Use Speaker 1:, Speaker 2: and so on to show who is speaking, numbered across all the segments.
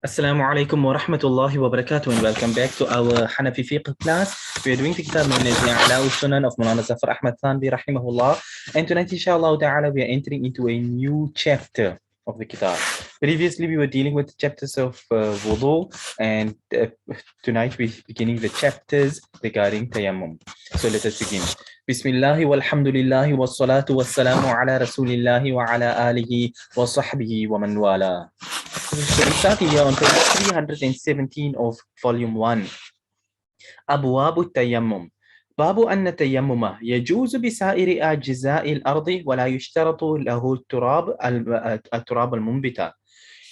Speaker 1: Assalamu alaikum wa rahmatullahi wa barakatuh, and welcome back to our Hanafi Fiqh class. We are doing the kitab known as I'La Sunan of Maulana Zafar Ahmad Thanvi rahimahullah. And tonight, inshallah ta'ala, we are entering into a new chapter of the kitab. Previously, we were dealing with the chapters of wudu, and tonight we're beginning the chapters regarding tayammum. So let us begin. Bismillahi walhamdulillahi wassalatu wassalamu ala rasulillahi wa ala alihi wa sahbihi wa man wala. So we start here on page 317 of volume 1. أبواب التيمم. باب أن التيمم يجوز بسائر أجزاء الأرض ولا يشترط له التراب المنبت.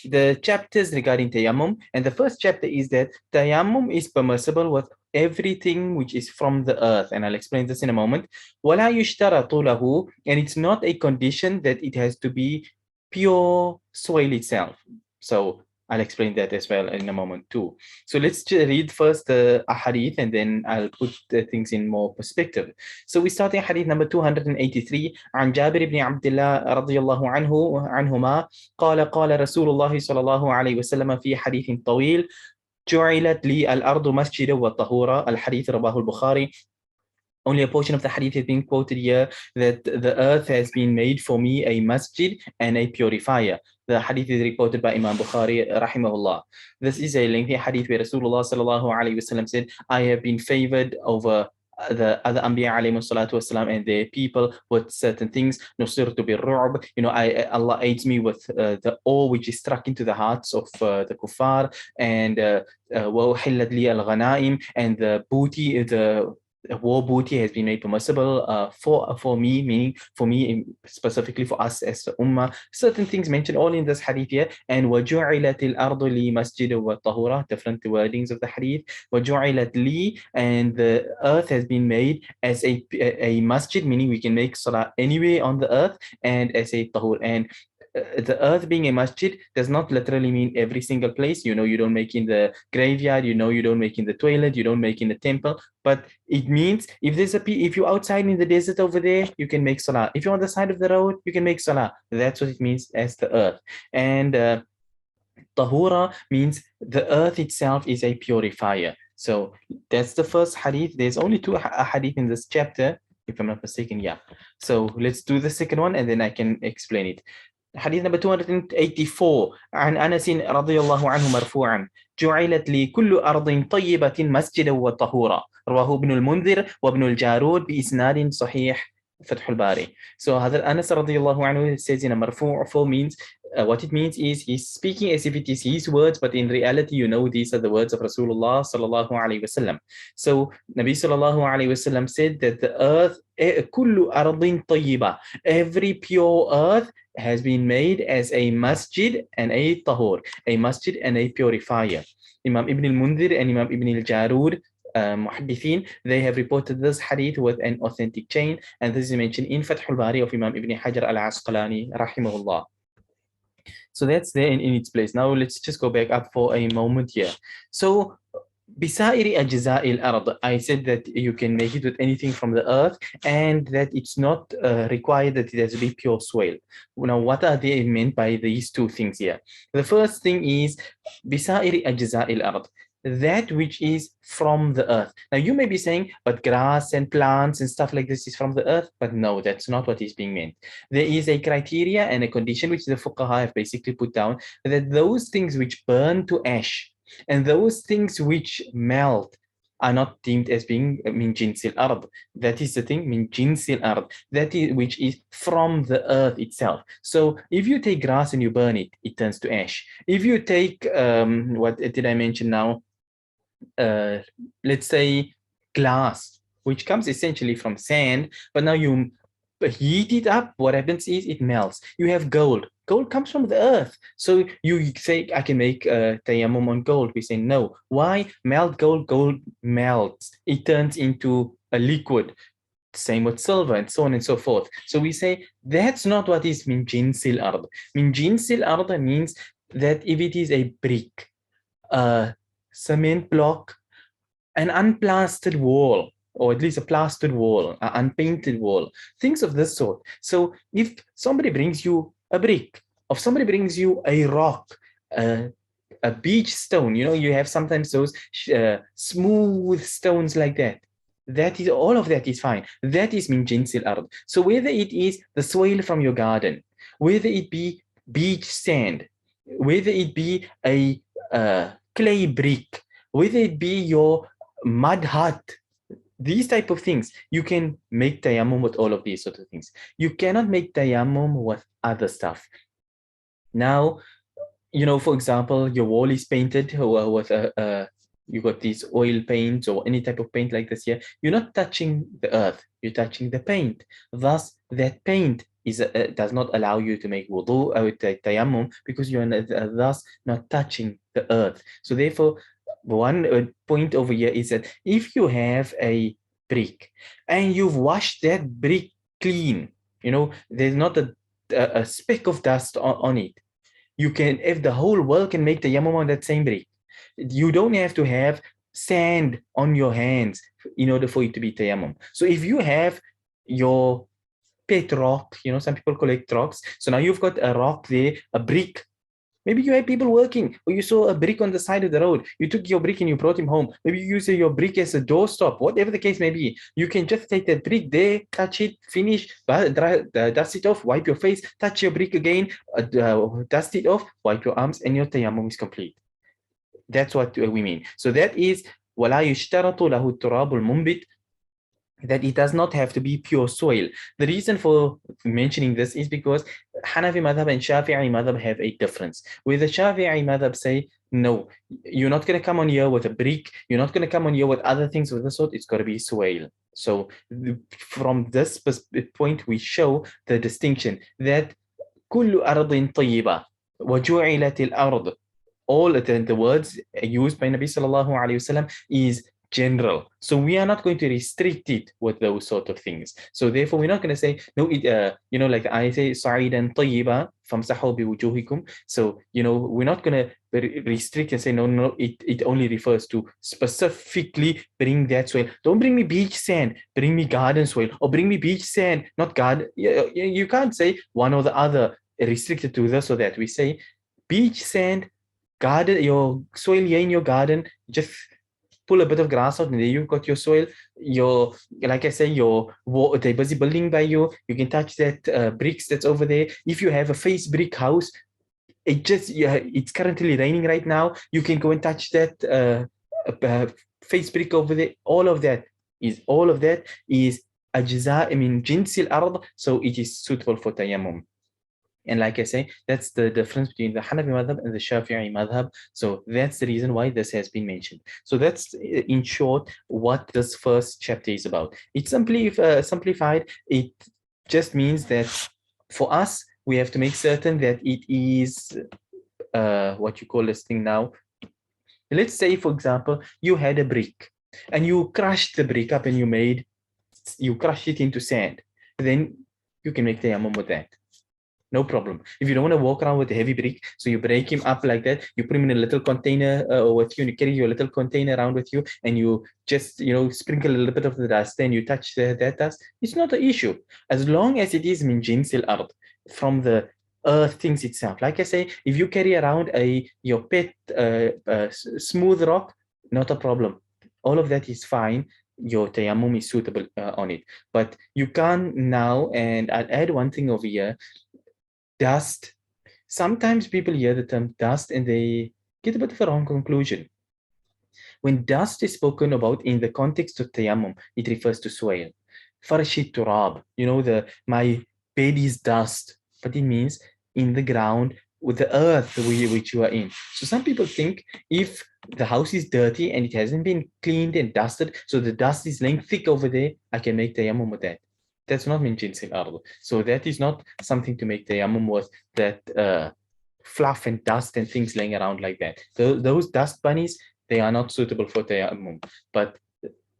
Speaker 1: The chapters regarding tayammum, and the first chapter is that tayammum is permissible with everything which is from the earth, and I'll explain this in a moment. ولا يشترط له, and it's not a condition that it has to be pure soil itself. So I'll explain that as well in a moment too. So let's read first the hadith, and then I'll put the things in more perspective. So we start in hadith number 283 عن جابر بن عبد الله رضي الله عنهما قال قال رسول الله صلى الله عليه وسلم في حديث طويل جعلت لي الأرض مسجدا وطهورا. الحديث رواه البخاري. Only a portion of the hadith has been quoted here, that the earth has been made for me a masjid and a purifier. The hadith is reported by Imam Bukhari rahimahullah. This is a lengthy hadith where Rasulullah sallallahu alayhi wasallam said, I have been favored over the other Anbiya alayhi salatu wasalam and their people with certain things. Nusirtu bir-ru'b, Allah aids me with the awe which is struck into the hearts of the kuffar, and وَأُحِلَّتْ لِي الْغَنَائِمْ, and the booty, the war booty has been made permissible for me, meaning for me specifically, for us as the ummah. Certain things mentioned all in this hadith here. And وَجُعِلَتِ الْأَرْضُ لِي مَسْجِدًا وَطَهُورًا, different wordings of the hadith. وَجُعِلَتْ لِي, and the earth has been made as a masjid, meaning we can make salah anywhere on the earth, and as a tahur. And the earth being a masjid does not literally mean every single place. You don't make in the graveyard, you don't make in the toilet, you don't make in the temple, but it means if you're outside in the desert over there, you can make salah. If you're on the side of the road, you can make salah. That's what it means as the earth. And tahura means the earth itself is a purifier. So that's the first hadith. There's only two hadith in this chapter, if I'm not mistaken. Yeah. So let's do the second one, and then I can explain it. حديث number 284 عن أنس رضي الله عنه مرفوعا جعلت لي كل أرض طيبة مسجدا وطهورا. رواه ابن المنذر وابن الجارود بإسناد صحيح فتح الباري. So Hazrat Anas radiallahu anhu says in a marfu' means what it means is he's speaking as if it is his words, but in reality, these are the words of Rasulullah sallallahu alaihi wasallam. So Nabi sallallahu alaihi wasallam said that the earth, kullu ardin tayyiba, every pure earth has been made as a masjid and a tahur, a masjid and a purifier. Imam Ibn al-Mundhir and Imam Ibn al-Jarud, muhaddithin, they have reported this hadith with an authentic chain, and this is mentioned in Fath al-Bari of Imam Ibn Hajar al-Asqalani rahimahullah. So that's there in its place. Now let's just go back up for a moment here. So بسائر أجزاء الأرض, I said that you can make it with anything from the earth, and that it's not required that it has to be pure soil. Now, what are they meant by these two things here? The first thing is بسائر أجزاء الأرض, that which is from the earth. Now you may be saying, but grass and plants and stuff like this is from the earth, but no, that's not what is being meant. There is a criteria and a condition which the fuqaha have basically put down, that those things which burn to ash and those things which melt are not deemed as being min jinsil ard. That is the thing, min jinsil ard, that is which is from the earth itself. So if you take grass and you burn it, it turns to ash. If you take what did I mention now? Let's say glass, which comes essentially from sand, but now you heat it up, what happens is it melts. You have gold. Gold comes from the earth. So you say, I can make tayammum on gold. We say no. Why? Melt gold, gold melts. It turns into a liquid. Same with silver and so on and so forth. So we say that's not what is min jinsil ard. Min jinsil ard means that if it is a brick, a cement block, an unplastered wall, or at least a plastered wall, an unpainted wall, things of this sort. So if somebody brings you a brick, or somebody brings you a rock, a beach stone, you have sometimes those smooth stones like that. That is, all of that is fine. That is min jinsil ard. So whether it is the soil from your garden, whether it be beach sand, whether it be a clay brick, whether it be your mud hut, these type of things, you can make tayammum with all of these sort of things. You cannot make tayammum with other stuff. Now, for example, your wall is painted with you got these oil paints or any type of paint like this here. You're not touching the earth, you're touching the paint. Thus, that paint does not allow you to make wudu or tayammum because you're thus not touching the earth. So therefore, one point over here is that if you have a brick and you've washed that brick clean, there's not a speck of dust on it. You can, if the whole world can make tayammum on that same brick, you don't have to have sand on your hands in order for it to be tayammum. So if you have your pet rock, some people collect rocks. So now you've got a rock there, a brick. Maybe you had people working, or you saw a brick on the side of the road. You took your brick and you brought him home. Maybe you use your brick as a doorstop, whatever the case may be. You can just take that brick there, touch it, finish, dust it off, wipe your face, touch your brick again, dust it off, wipe your arms, and your tayammum is complete. That's what we mean. So that is وَلَا يُشْتَرَطُ لَهُ التُّرَابُ الْمُنْبِتُ, that it does not have to be pure soil. The reason for mentioning this is because Hanafi madhab and Shafi'i madhab have a difference. Where the Shafi'i madhab say, no, you're not going to come on here with a brick, you're not going to come on here with other things of the sort, it's got to be soil. So from this point, we show the distinction that كل أرض طيبة وجعلت الأرض, all the words used by Nabi sallallahu alayhi wasallam is general. So we are not going to restrict it with those sort of things. So therefore, we're not going to say, no, like I say, sa'idan tayyiba famsahu biwujuhikum. So, we're not going to restrict and say, no, it only refers to specifically bring that soil. Don't bring me beach sand, bring me garden soil, or bring me beach sand, not garden. You can't say one or the other restricted to this or that. We say beach sand, garden, your soil here in your garden, just pull a bit of grass out and there you've got your soil. Like I say, they're busy building by you. You can touch that bricks that's over there. If you have a face brick house, it's currently raining right now. You can go and touch that face brick over there. All of that is ajza, jinsil ard, so it is suitable for tayammum. And like I say, that's the difference between the Hanafi madhab and the Shafi'i madhab. So that's the reason why this has been mentioned. So that's, in short, what this first chapter is about. It's simplified. It just means that for us, we have to make certain that it is what you call this thing now. Let's say, for example, you had a brick and you crushed the brick up and you crushed it into sand. Then you can make tayammum with that. No problem. If you don't want to walk around with a heavy brick, so you break him up like that, you put him in a little container with you, and you carry your little container around with you, and you just, sprinkle a little bit of the dust, and you touch that dust. It's not an issue. As long as it is min jinsil ard, from the earth things itself. Like I say, if you carry around your pet smooth rock, not a problem. All of that is fine. Your tayammum is suitable on it. But you can't now, and I'll add one thing over here, dust. Sometimes people hear the term dust and they get a bit of a wrong conclusion. When dust is spoken about in the context of tayammum, it refers to soil. Farshi turab, my bed is dust, but it means in the ground with the earth which you are in. So some people think if the house is dirty and it hasn't been cleaned and dusted, so the dust is laying thick over there, I can make tayammum with that. That's not min jinsil ard. So that is not something to make tayammum with, that fluff and dust and things laying around like that. Those dust bunnies, they are not suitable for tayammum. But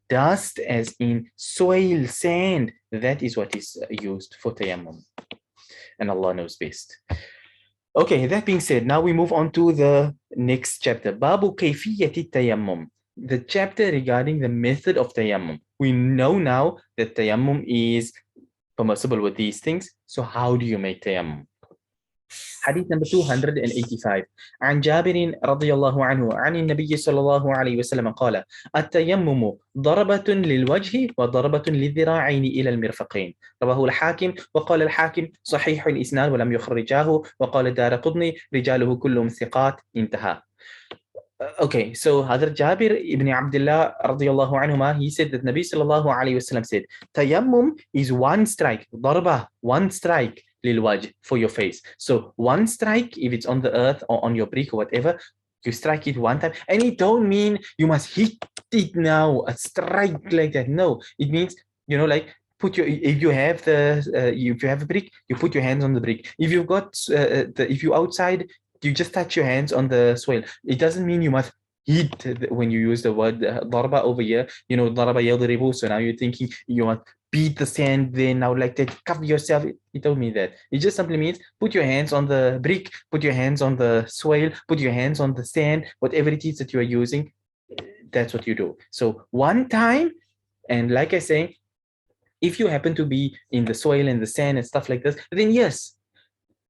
Speaker 1: dust as in soil, sand, that is what is used for tayammum. And Allah knows best. Okay, that being said, now we move on to the next chapter. Babu kayfiyati tayammum. The chapter regarding the method of tayammum. We know now that tayammum is permissible with these things. So how do you make tayammum? حديث number 285 عن جابر رضي الله عنه عن النبي صلى الله عليه وسلم قال التيمم ضربة للوجه وضربة للذراعين إلى المرفقين رواه الحاكم وقال الحاكم صحيح الإسناد ولم يخرجاه وقال الدارقطني رجاله كلهم ثقات انتهى. Okay, so Hazrat Jabir ibn Abdullah radiyallahu anhuma, he said that Nabi sallallahu alayhi wasallam said, Tayammum is one strike, darba, one strike, lil wajh, for your face. So one strike, if it's on the earth or on your brick or whatever, you strike it one time. And it don't mean you must hit it now, a strike like that. No, it means, you know, like, if you have a brick, you put your hands on the brick. If you've got if you outside, you just touch your hands on the soil. It doesn't mean you must hit when you use the word darba over here. You know, darba yadribu. So now you're thinking you want beat the sand, then now like that, cover yourself. It don't mean that. It just simply means put your hands on the brick, put your hands on the soil, put your hands on the sand, whatever it is that you are using. That's what you do. So one time, and like I say, if you happen to be in the soil and the sand and stuff like this, then yes,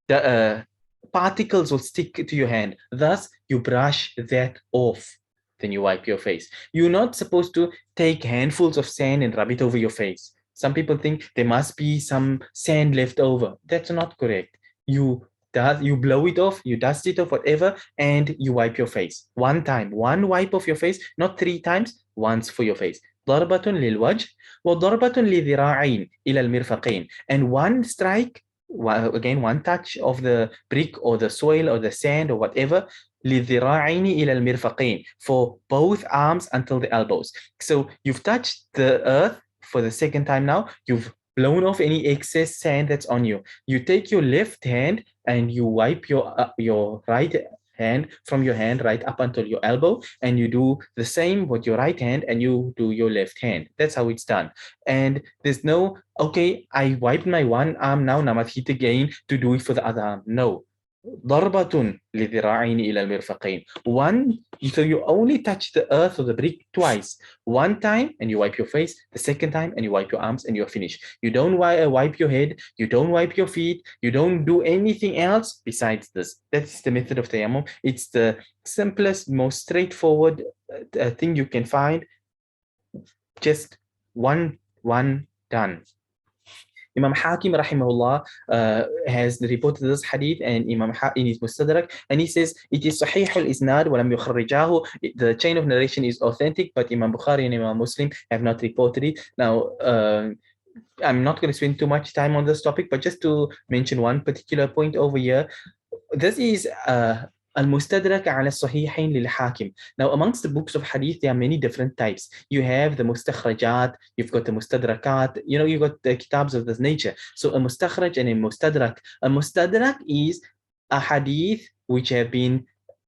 Speaker 1: the particles will stick to your hand. Thus, you brush that off. Then you wipe your face. You're not supposed to take handfuls of sand and rub it over your face. Some people think there must be some sand left over. That's not correct. You blow it off, you dust it off, whatever, and you wipe your face. One time, one wipe of your face, not 3 times, once for your face. ضربة للوجه وضربة للذراعين إلى المرفقين. And one strike, again, one touch of the brick or the soil or the sand or whatever, للذراعين إلى المرفقين, for both arms until the elbows. So you've touched the earth for the second time now. You've blown off any excess sand that's on you. You take your left hand and you wipe your right hand from your hand right up until your elbow, and you do the same with your right hand and you do your left hand. That's how it's done. And there's no, okay, I wiped my one arm, now I must hit again to do it for the other arm. No. ضربة لذراعين إلى المرفقين. One, so you only touch the earth or the brick twice. One time and you wipe your face, the second time and you wipe your arms and you're finished. You don't wipe your head, you don't wipe your feet, you don't do anything else besides this. That's the method of tayammum. It's the simplest, most straightforward thing you can find. Just one done. Imam Hakim rahimahullah has reported this hadith, and Imam in his Mustadrak, and he says it is Sahih al-Isnad wa lam yukharrijahu. The chain of narration is authentic, but Imam Bukhari and Imam Muslim have not reported it. Now, I'm not going to spend too much time on this topic, but just to mention one particular point over here, this is Al-Mustadrak ala Sahihain lil Hakim. Now, amongst the books of hadith, there are many different types. You have the Mustakhrajat, you've got the Mustadrakat, you've got the kitabs of this nature. So, a Mustakhraj and a Mustadrak. A Mustadrak is a hadith which have been,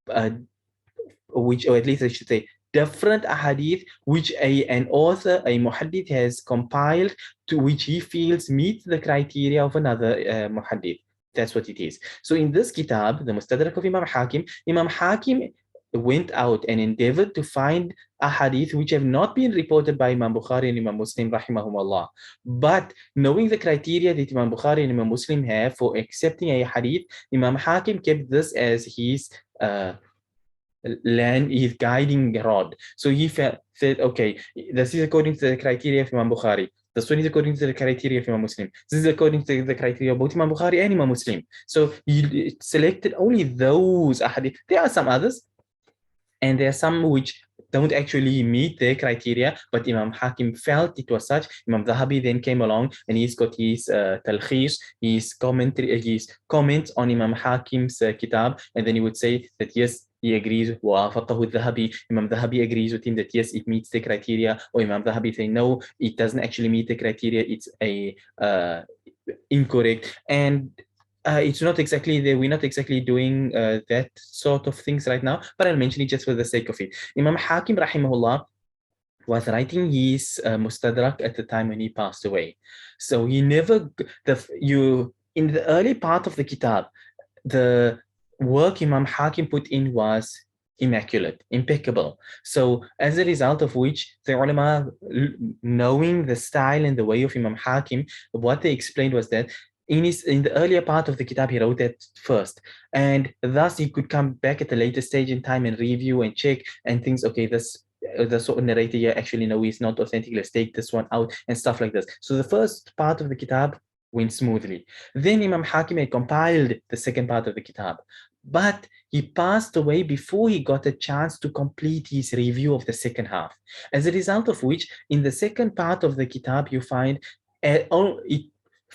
Speaker 1: or at least I should say, different ahadith which an author, a muhaddith, has compiled to which he feels meet the criteria of another muhaddith. That's what it is. So in this kitab, the Mustadrak of Imam Hakim went out and endeavored to find a hadith which have not been reported by Imam Bukhari and Imam Muslim rahimahumullah. But knowing the criteria that Imam Bukhari and Imam Muslim have for accepting a hadith, Imam Hakim kept this as his his guiding rod. So he said, okay, this is according to the criteria of Imam Bukhari. This one is according to the criteria of Imam Muslim. This is according to the criteria of both Imam Bukhari and Imam Muslim. So he selected only those ahadith. There are some others, and there are some which don't actually meet their criteria, but Imam Hakim felt it was such. Imam Zahabi then came along and he's got his talkhis, his commentary, his comments on Imam Hakim's kitab, and then he would say that yes, he agrees. Imam Zahabi agrees with him that yes, it meets the criteria, or Imam Zahabi say no, it doesn't actually meet the criteria, it's a incorrect. And it's not exactly there. We're not exactly doing that sort of things right now, but I'll mention it just for the sake of it. Imam Hakim rahimahullah was writing his Mustadrak at the time when he passed away. So he never, in the early part of the kitab, the work Imam Hakim put in was immaculate, impeccable. So as a result of which, the ulama, knowing the style and the way of Imam Hakim, what they explained was that in the earlier part of the kitab, he wrote that first, and thus he could come back at a later stage in time and review and check and things. Okay, this the sort of narrator here actually no, he's not authentic. Let's take this one out and stuff like this. So the first part of the kitab went smoothly. Then Imam Hakim had compiled the second part of the kitab, but he passed away before he got a chance to complete his review of the second half. As a result of which, in the second part of the kitab, you find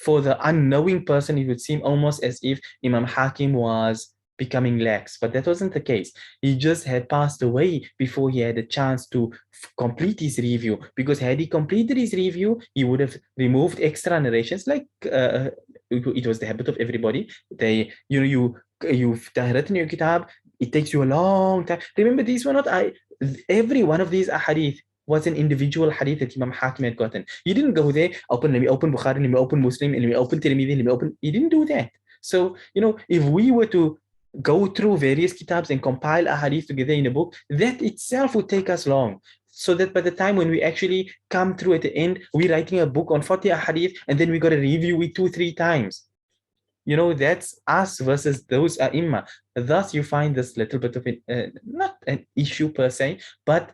Speaker 1: for the unknowing person, it would seem almost as if Imam Hakim was becoming lax, but that wasn't the case. He just had passed away before he had a chance to complete his review, because had he completed his review, he would have removed extra narrations, like it was the habit of everybody. You've written your kitab, it takes you a long time. Remember, these were not every one of these ahadith was an individual hadith that Imam Hakim had gotten. He didn't go there, let me open Bukhari, let me open Muslim, let me open Tirmidhi, let me open. He didn't do that. So, if we were to go through various kitabs and compile a hadith together in a book, that itself would take us long. So that by the time when we actually come through at the end, we're writing a book on 40 hadith, and then we got to review it 2-3 times. That's us versus those ai Thus, you find this little bit of not an issue per se, but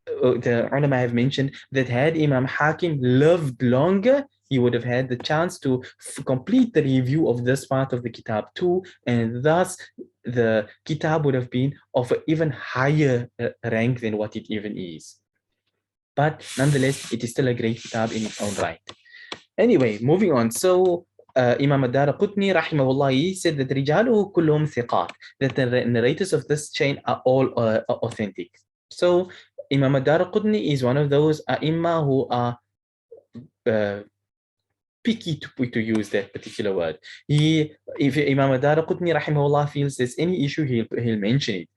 Speaker 1: the ulama have mentioned that had Imam Hakim lived longer, he would have had the chance to complete the review of this part of the kitab too, and thus the kitab would have been of an even higher rank than what it even is. But nonetheless, it is still a great kitab in its own right. Anyway, moving on. So Imam Ad-Daraqutni rahimahullah, he said that rijaluhu kullum thiqat, that the narrators of this chain are all authentic. So Imam Ad-Daraqutni is one of those ai who are picky, to use that particular word. If Imam Ad-Daraqutni rahimahullah feels there's any issue, he'll mention it.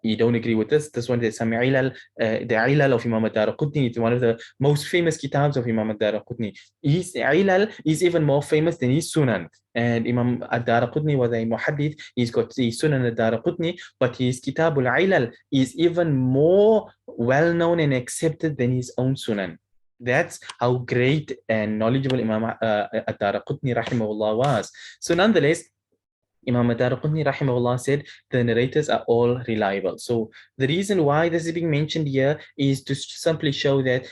Speaker 1: You don't agree with this one, there's some ilal. The ilal of Imam Ad-Daraqutni is one of the most famous kitabs of Imam Ad-Daraqutni. His ilal is even more famous than his Sunan. And Imam Ad-Daraqutni was a muhaddith. He's got his Sunan Ad-Daraqutni, but his Kitabul Ilal is even more well known and accepted than his own Sunan. That's how great and knowledgeable Imam Ad-Daraqutni rahimahullah was. So nonetheless, Imam Ad-Daraqutni rahimahullah said the narrators are all reliable. So the reason why this is being mentioned here is to simply show that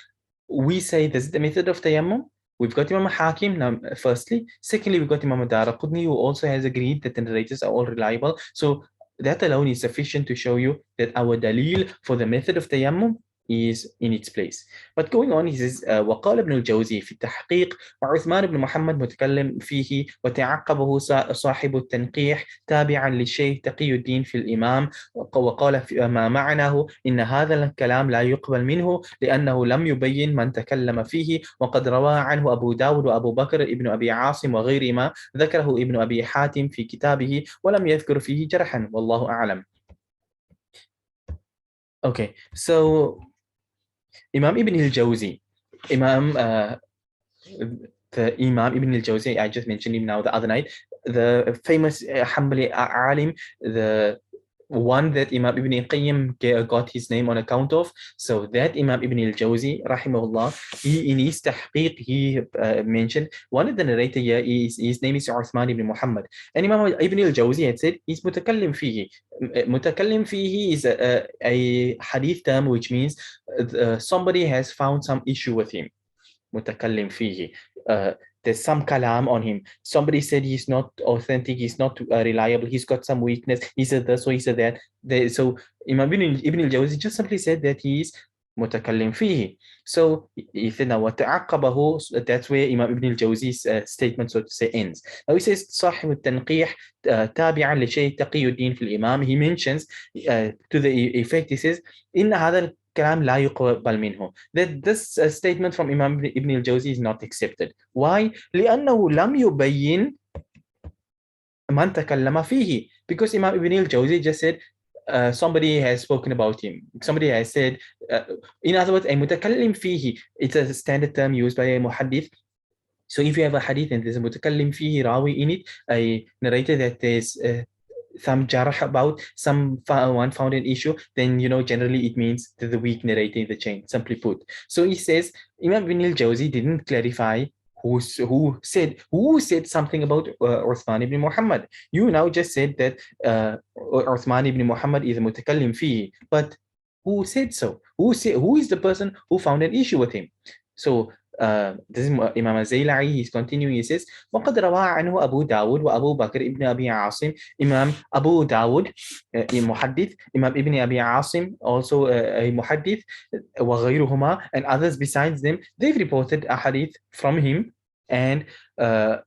Speaker 1: we say this is the method of tayammum. We've got Imam Hakim now, firstly. Secondly, we've got Imam Ad-Daraqutni, who also has agreed that the narrators are all reliable. So that alone is sufficient to show you that our dalil for the method of tayammum is in its place. But going on, he says وقال ابن الجوزي في التحقيق وعثمان بن محمد متكلم فيه وتعقبه صاحب التنقيح تابعا للشيخ تقي الدين في الإمام وقال ما معناه إن هذا الكلام لا يقبل منه لأنه لم يبين من تكلم فيه وقد روى عنه أبو داود وأبو بكر ابن أبي عاصم وغيرهما ذكره ابن أبي حاتم في كتابه ولم يذكر فيه جرحا والله أعلم. Okay, so Imam Ibn al-Jawzi, the Imam Ibn al-Jawzi, I just mentioned him now the other night, the famous Hanbali alim, the one that Imam Ibn al-Qayyim got his name on account of. So that Imam Ibn al-Jawzi, rahimahullah, in his tahqiq, he mentioned one of the narrator here, his name is Uthman ibn Muhammad. And Imam Ibn al-Jawzi had said, he's mutakallim fihi. Mutakallim fihi is a hadith term, which means somebody has found some issue with him. Mutakallim fihi. There's some kalam on him. Somebody said he's not authentic, he's not reliable, he's got some weakness, he said this or he said that. So Imam Ibn al-Jawzi just simply said that he is mutakallim fihi. So he said, now what ta'aqqabahu, that's where Imam Ibn al-Jawzi's statement, so to say, ends. Now he says, صاحب التنقيح تابعا لشيء تقي الدين في الإمام. He mentions to the effect, he says, إن هذا الكلام لا يقبل منه. That this statement from Imam Ibn al-Jawzi is not accepted. Why? لأنه لم يبين من تكلم فيه. Because Imam Ibn al-Jawzi just said, somebody has spoken about him. Somebody has said, in other words, a mutakallim fihi, it's a standard term used by a muhaddith. So if you have a hadith and there's a mutakallim fihi rawi in it, a narrator that there's some jarh about, one found an issue, then generally it means the weak narrator in the chain, simply put. So he says Imam Ibn al-Jawzi didn't clarify who said something about Uthman ibn Muhammad? You now just said that Uthman ibn Muhammad is a mutakallim fihi, but who said so? Who is the person who found an issue with him? So this is Imam al-Zayla'i. He's continuing. He says, وقد روى عنه أبو داود وأبو بكر ابن أبي عاصم. Imam Abu Dawud, a muhaddith, Imam Ibn Abi Asim, also a muhaddith, وغيرهما, and others besides them, they've reported a hadith from him. And uh,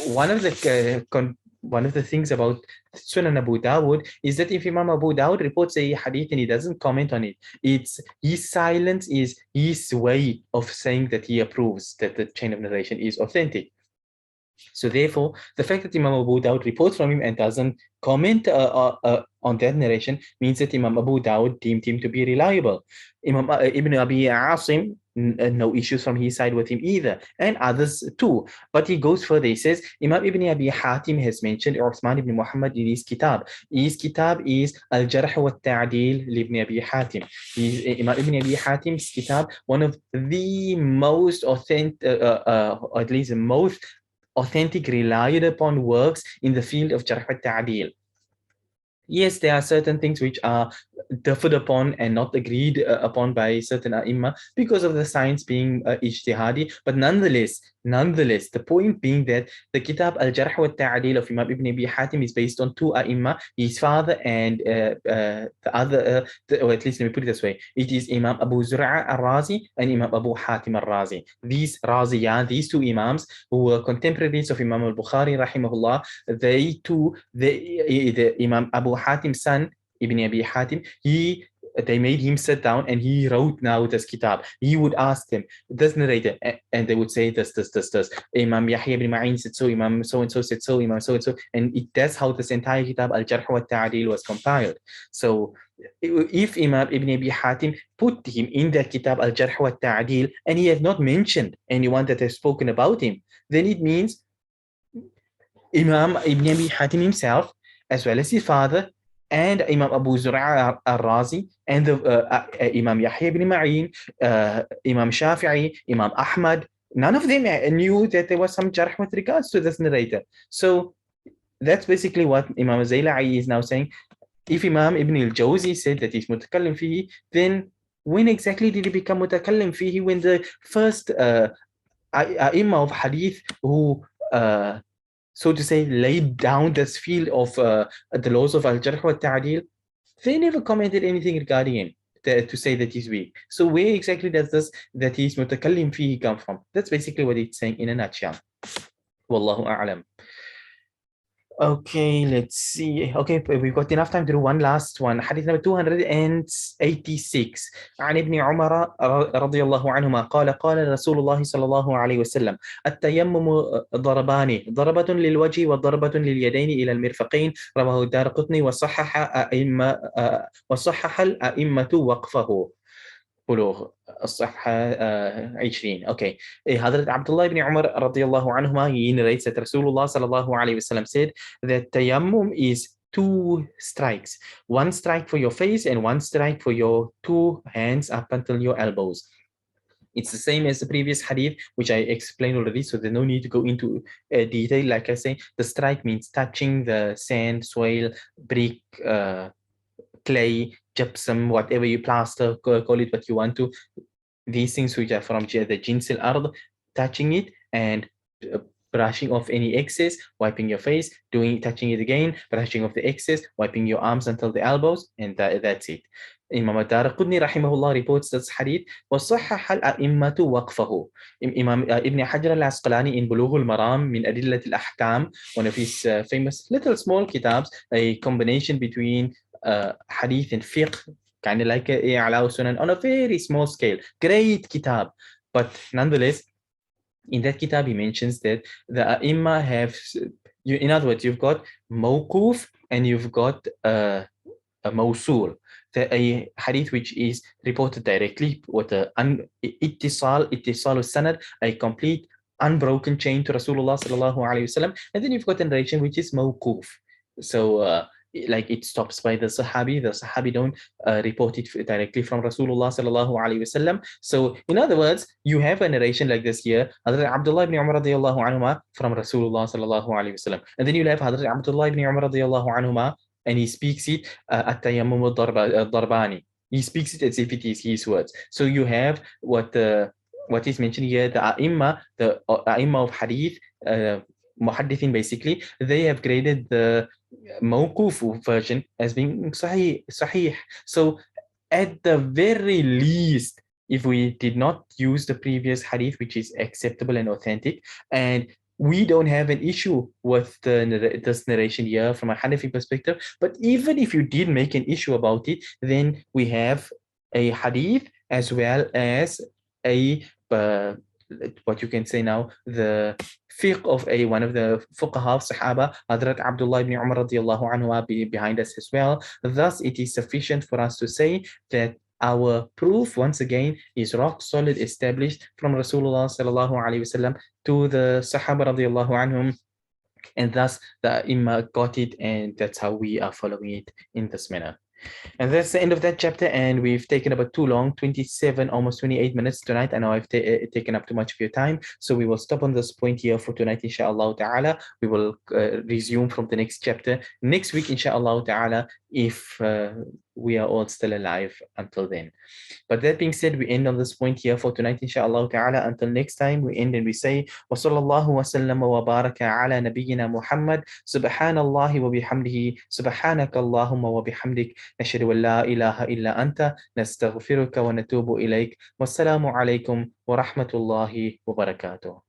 Speaker 1: one of the things about Sunan Abu Dawud is that if Imam Abu Dawud reports a hadith and he doesn't comment on it, it's his silence is his way of saying that he approves that the chain of narration is authentic. So therefore, the fact that Imam Abu Dawud reports from him and doesn't comment on that narration means that Imam Abu Dawud deemed him to be reliable. Imam Ibn Abi Asim, no issues from his side with him either, and others too. But he goes further. He says, Imam Ibn Abi Hatim has mentioned Uthman ibn Muhammad in his kitab. His kitab is Al-Jarh wa Ta'dil ibn Abi Hatim. Imam Ibn Abi Hatim's kitab, one of the most authentic, or at least the most authentic, relied upon works in the field of Jarh wa Ta'dil. Yes, there are certain things which are differed upon and not agreed upon by certain ai because of the science being ijtihadi, but nonetheless, the point being that the Kitab Al-Jarh wa Ta'dil of Imam Ibn Abi Hatim is based on two ai, his father and the other, or at least let me put it this way, it is Imam Abu Zur'a al-Razi and Imam Abu Hatim al-Razi. These two imams who were contemporaries of Imam al-Bukhari rahimahullah, the Imam Abu Hatim's son, Ibn Abi Hatim, they made him sit down and he wrote now this kitab. He would ask them, this narrator, and they would say this. Imam Yahya ibn Ma'in said so, Imam so-and-so said so, Imam so-and-so. And that's how this entire kitab, Al-Jarh wa Ta'dil, was compiled. So if Imam Ibn Abi Hatim put him in that kitab, Al-Jarh wa Ta'dil, and he has not mentioned anyone that has spoken about him, then it means Imam Ibn Abi Hatim himself, as well as his father, and Imam Abu Zur'a al-Razi, and Imam Yahya ibn Ma'in, Imam Shafi'i, Imam Ahmad, none of them knew that there was some jarh with regards to this narrator. So that's basically what Imam Zayla'i is now saying. If Imam Ibn al-Jawzi said that he's mutakallim fihi, then when exactly did he become mutakallim fihi? When the first ai of hadith who so to say, laid down this field of the laws of Al-Jarh wa Ta'dil, they never commented anything regarding him to say that he's weak. So where exactly does this that he's mutakallim fihi come from? That's basically what it's saying in a nutshell. Wallahu a'lam. Okay, let's see. Okay, we've got enough time to do one last one. Hadith number 286. عن ابن عمر رضي الله عنهما قال رسول الله صلى الله عليه وسلم التيمم ضربان، ضربة للوجه وضربة لليدين إلى المرفقين. رواه الدارقطني وصحح الأئمة وقفه. بلوغ الصفحة 20. Okay. Hazrat Abdullah ibn Umar radiyallahu anhuma, he narrates that Rasulullah sallallahu alayhi wasallam said that tayammum is two strikes. One strike for your face and one strike for your two hands up until your elbows. It's the same as the previous hadith, which I explained already, so there's no need to go into detail. Like I say, the strike means touching the sand, soil, brick, clay, gypsum, whatever you plaster, call it what you want to. These things which are from the jinsil ard, touching it and brushing off any excess, wiping your face, touching it again, brushing off the excess, wiping your arms until the elbows, and that's it. Imam Darul rahimahullah reports this hadith. وَصَحَّحَ الْأَئِمَّةُ وَقْفَهُ. Imam Ibn Hajar al-Asqalani in Bulugh al-Maram min Adillat al-Ahkam, one of his famous little small kitabs, a combination between hadith and fiqh, kind of like A'la Sunan on a very small scale. Great kitab. But nonetheless, in that kitab, he mentions that the A'imma have, in other words, you've got mawquf and you've got a mawsul. A hadith which is reported directly with a ittisal sanad, a complete unbroken chain to Rasulullah sallallahu alaihi wasallam, and then you've got a narration which is mawquf. So like it stops by the Sahabi don't report it directly from Rasulullah sallallahu alaihi wasallam. So in other words, you have a narration like this here, Hazrat Abdullah ibn Umar radiallahu anhuma from Rasulullah sallallahu alaihi wasallam, and then you have Hazrat Abdullah ibn Umar radiallahu anhuma, and he speaks it at-tayammum al-darbani. He speaks it as if it is his words. So you have what is mentioned here, the ai am of hadith, muhaddithin basically, they have graded the mawquf version as being sahih. So at the very least, if we did not use the previous hadith, which is acceptable and authentic, and we don't have an issue with this narration here from a Hanafi perspective, but even if you did make an issue about it, then we have a hadith as well as a what you can say now, the fiqh of one of the fuqaha of Sahaba, Hazrat Abdullah ibn Umar radiallahu anhu, behind us as well. Thus, it is sufficient for us to say that our proof, once again, is rock solid, established from Rasulullah sallallahu alaihi wasallam to the Sahaba radiallahu anhum, and thus the Imam got it, and that's how we are following it in this manner. And that's the end of that chapter, and we've taken about too long, 27, almost 28 minutes tonight. I know I've taken up too much of your time, so we will stop on this point here for tonight, inshallah ta'ala. We will resume from the next chapter next week, inshallah ta'ala, if we are all still alive until then. But that being said, we end on this point here for tonight, inshallah ta'ala. Until next time, we end and we say, wa sallallahu wa sallama wa baraka ala nabiyyina Muhammad, subhanallahi wa bihamdihi, subhanaka Allahumma wa bihamdik, nashhadu an la ilaha illa anta, nastaghfiruka wa natubu ilayk. Wassalamu alaikum wa rahmatullahi wa barakatuh.